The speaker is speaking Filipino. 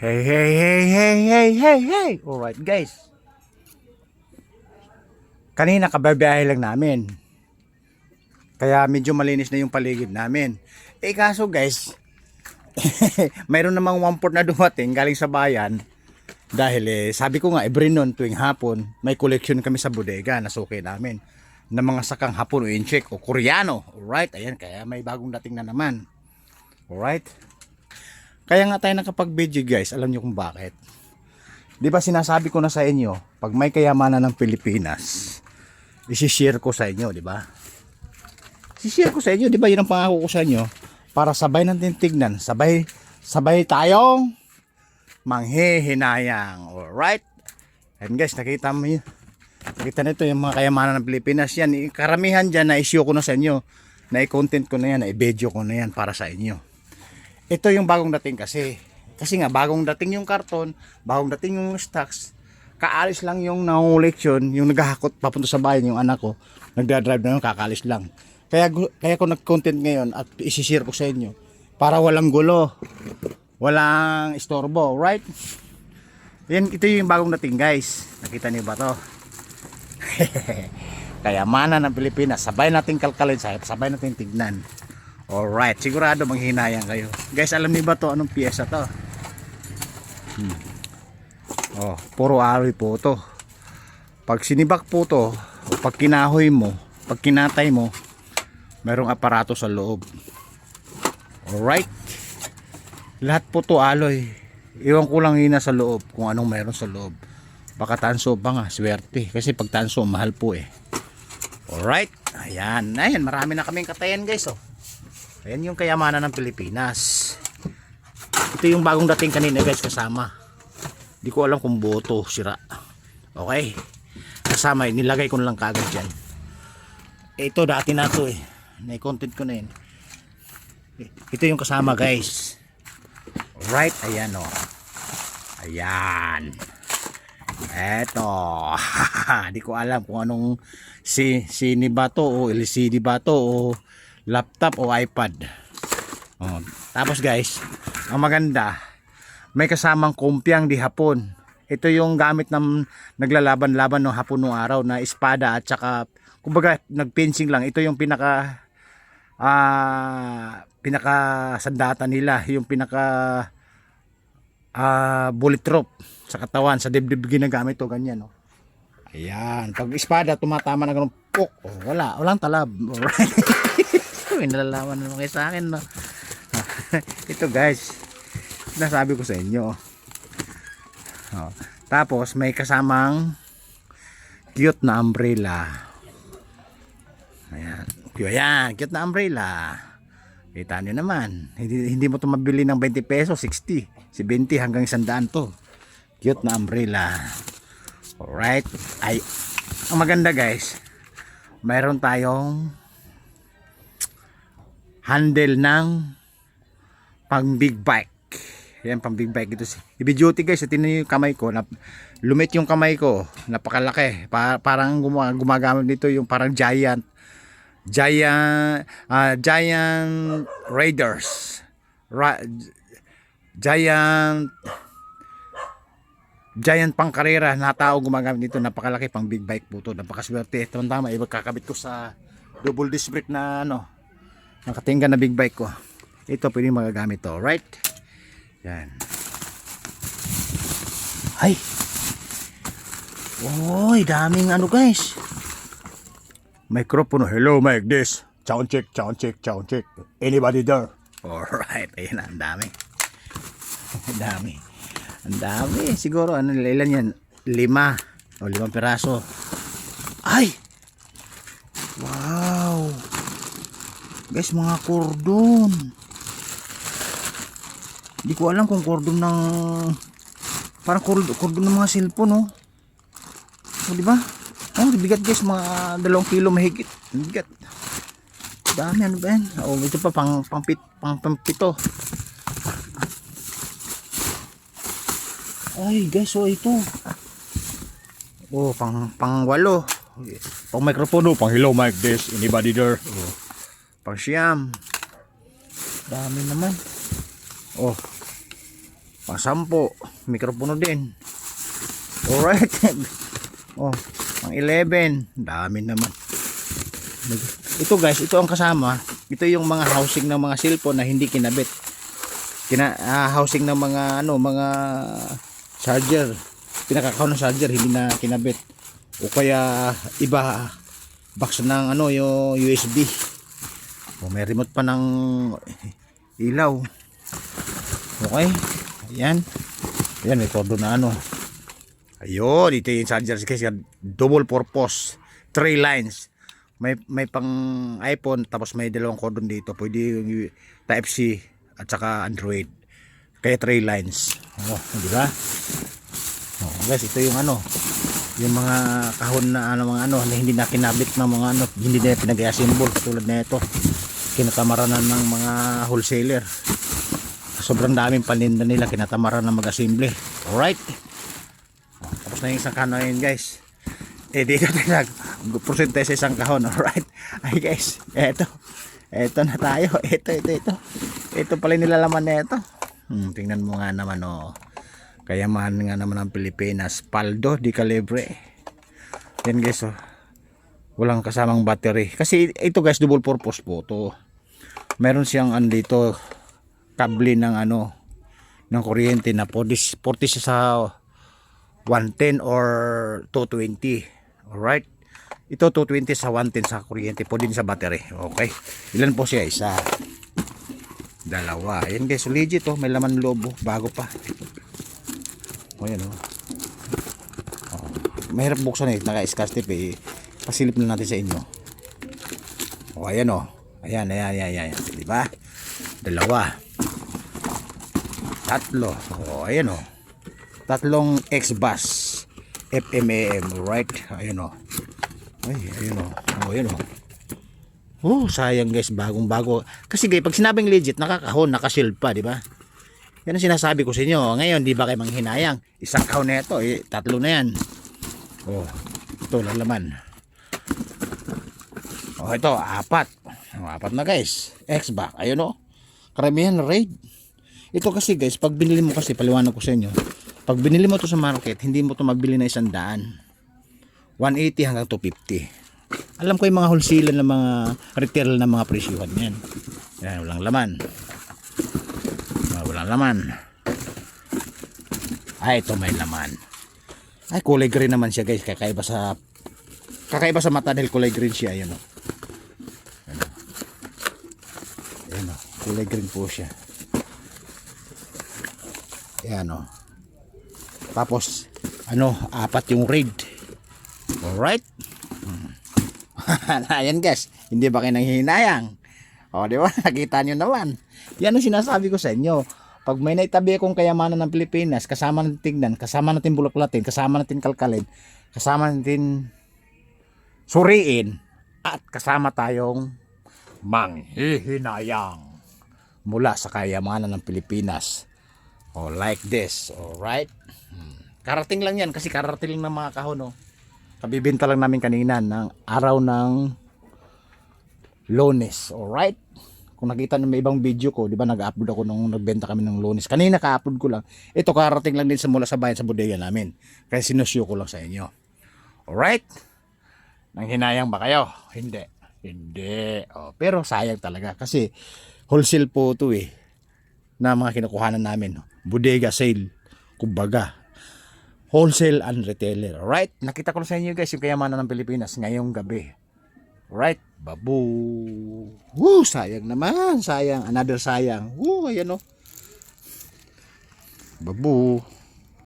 Hey, hey, hey, hey, hey, hey, hey. Alright guys. Kanina kababiyahe lang namin. Kaya medyo malinis na yung paligid namin. Kaso guys, mayroon namang 1/4 na dumating galing sa bayan. Dahil sabi ko nga, every noon tuwing hapon, may collection kami sa bodega na suki namin. Na mga sakang hapon o incheck o koreano. Alright, ayan, kaya may bagong dating na naman. Alright. Kaya nga tayo nakapag-video guys, alam nyo kung bakit. Di ba sinasabi ko na sa inyo, pag may kayamanan ng Pilipinas, isi-share ko sa inyo, di ba? Isi-share ko sa inyo, di ba? Yun ang pangako ko sa inyo. Para sabay natin tignan, sabay tayong manghihinayang. Alright? And guys, nakita mo yun. Nakita nito yung mga kayamanan ng Pilipinas. Yan, karamihan dyan na issue ko na sa inyo. Na i-content ko na yan, na i-video ko na yan para sa inyo. Ito yung bagong dating kasi. Kasi nga bagong dating yung karton, bagong dating yung stocks. Kaalis lang yung nanguleksyon, yung naghahakot papunta sa bayan yung anak ko. Nagdadrive na yun, kakaalis lang. Kaya ko nag-content ngayon at isi-share ko sa inyo. Para walang gulo. Walang istorbo, right? Yan, ito yung bagong dating guys. Nakita niyo ba to? Kayamanan ng Pilipinas. Sabay natin kalkalin, sabay natin tignan. Alright, sigurado manghinayang kayo. Guys, alam niyo ba to anong piyesa to? Oh, puro aroy po to. Pag sinibak po to, o pag kinahoy mo, pag kinatay mo, merong aparato sa loob. Alright. Lahat po to aloy. Iwan ko lang yun sa loob kung anong meron sa loob. Baka tanso pa nga, swerte. Kasi pag tanso, mahal po eh. Alright. Ayan, ayan, marami na kaming katayan guys oh. Ayan yung kayamanan ng Pilipinas. Ito yung bagong dating kanina guys kasama. Di ko alam kung boto sira. Okay. Kasama nilagay ko na lang kagad dyan. Ito dati na to eh. Nai-content ko na yun. Ito yung kasama guys. Alright. Ayan o. Ayan. Eto. Di ko alam kung anong sini ba to o LCD ba to o laptop o iPad. Tapos guys, ang maganda, may kasamang kumpiang di hapon. Ito yung gamit ng naglalaban-laban ng hapon nung araw na espada at saka kumbaga nagpensing lang. Ito yung pinaka sandata nila, yung pinaka bullet rope sa katawan, sa dibdib ginagamit to ganyan no. Ayan, pag espada tumatama na ganun pok. Walang talab. Alright. May nalalaman naman kayo sa akin no. Ito guys, nasabi ko sa inyo. Tapos may kasamang cute na umbrella. Ayan, cute na umbrella. Kita nyo naman, hindi mo ito mabili ng 20 pesos, 60, 70 hanggang 100 to. Cute na umbrella. Alright. Ay, ang maganda guys, mayroon tayong handle ng pang big bike. Yan, pang big bike ito. I-duty guys, tingnan niyo yung kamay ko. Lumit yung kamay ko. Napakalaki. Parang gumagamit dito yung parang giant raiders. Giant pang karera na tao gumagamit dito. Napakalaki pang big bike po to. Napakaswerte. Tama, kakabit ko sa double disc brake na nakatinggan na big bike ko. Ito pwede magagamit to, right? Yan. Ay. Oy, daming guys. Microphone. Hello, Mike. This. Sound check. Anybody there? Alright. Ayan, ang dami. Ang dami. Siguro, ilan yan? 5 piraso. Ay! Wow! Guys, mga cordon. Hindi ko alam kung cordon ng parang cordon ng mga cellphone no. Di ba? Bigat guys, mga 2 kilo mahigit. Bigat. Dami, ano ba yan? Ito pa pang-pito. Ay guys, ito. Pang 8. Pang microphone, pang hello mic this, anybody there? Pang siyam. Dami naman. Pang 10, mikropono din. Alright. Oh, pang 11, dami naman. Ito guys, ito ang kasama. Ito yung mga housing ng mga cellphone na hindi kinabit. Housing ng mga mga charger. Pinakakaw ng charger hindi na kinabit. O kaya iba box ng yung USB. O may remote pa ng ilaw. Okay. Ayan. Ayan, may cordon na Ayun, ito yung charger kasi double purpose. 3 lines. May pang iPhone tapos may dalawang cordon dito. Pwede yung Type C at saka Android. Kaya 3 lines. Oh, di ba? Oh, guys, ito yung yung mga kahon na mga na hindi na kinabit ng mga hindi na pinag-assemble katulad na ito. Kinatamaranan ng mga wholesaler. Sobrang daming paninda nila, kinatamaran na mag-assemble. Alright. Tapos na yung isang kahon na yun, guys. Dito tayo nag-prosente sa isang kahon. Alright. Ay guys, eto na tayo. Ito pala nilalaman na ito. Tingnan mo nga naman Kayamahan nga naman ng Pilipinas. Paldo di calibre. Yan guys walang kasamang battery. Kasi ito guys double purpose po to. Meron siyang dito kable ng ng kuryente na 40 sa 110 or 220. Alright. Ito 220 sa 110 sa kuryente po din sa battery. Okay. Ilan po siya? Isa. Dalawa. Ayan guys, legit may laman loob bago pa. Ayan mahirap buksan naka-scotch tape pasilip na natin sa inyo. Ayan Ayan. Diba? Dalawa. Tatlo. Ayan tatlong X-Bus FMAM, right? Ayan ayan sayang guys, bagong bago. Kasi guys, pag sinabing legit, nakakahon, nakashield pa, di ba? Yan ang sinasabi ko sa inyo. Ngayon, di ba kayo manghinayang? Isang kahon na ito, tatlo na yan. Ito lalaman. Ito, apat. Apat na guys. X-Back, ayun karamihan raid. Ito kasi guys, pag binili mo kasi, paliwanag ko sa inyo, pag binili mo to sa market, hindi mo to mabili na 100. 180 hanggang 250. Alam ko yung mga wholesale na mga retail na mga presyuhan yan. Yan, walang laman. Walang laman. Ito may laman. Kulay green naman siya guys. Kakaiba sa mata dahil kulay green siya. Ayan kulay green po siya. Ayan Tapos apat yung raid. Alright. Ayan guys, hindi ba kayo nanghihinayang? Di ba? Nakita nyo naman. Yan ang sinasabi ko sa inyo. Pag may naitabi akong kayamanan ng Pilipinas, kasama natin tignan, kasama natin bulaklatin, kasama natin kalkalin, kasama natin suriin, at kasama tayong manghihinayang mula sa kayamanan ng Pilipinas. Like this. Alright. Karating lang yan kasi karating lang ng mga kahon. Kabibinta lang namin kanina ng araw ng Lunes. Alright. Kung nakita nyo may ibang video ko, di ba nag-upload ako nung nagbenta kami ng Lunes. Kanina ka-upload ko lang. Ito karating lang din mula sa bayan sa bodega namin. Kaya sinusyo ko lang sa inyo. Alright. Nanghinayang ba kayo? Hindi. Pero sayang talaga kasi wholesale po ito na mga kinukuhanan namin. Bodega sale. Kumbaga. Wholesale and retailer. Alright? Nakita ko sa inyo guys yung kayamanan ng Pilipinas ngayong gabi. Alright? Babu. Sayang naman. Sayang. Another sayang. Ayan Babu.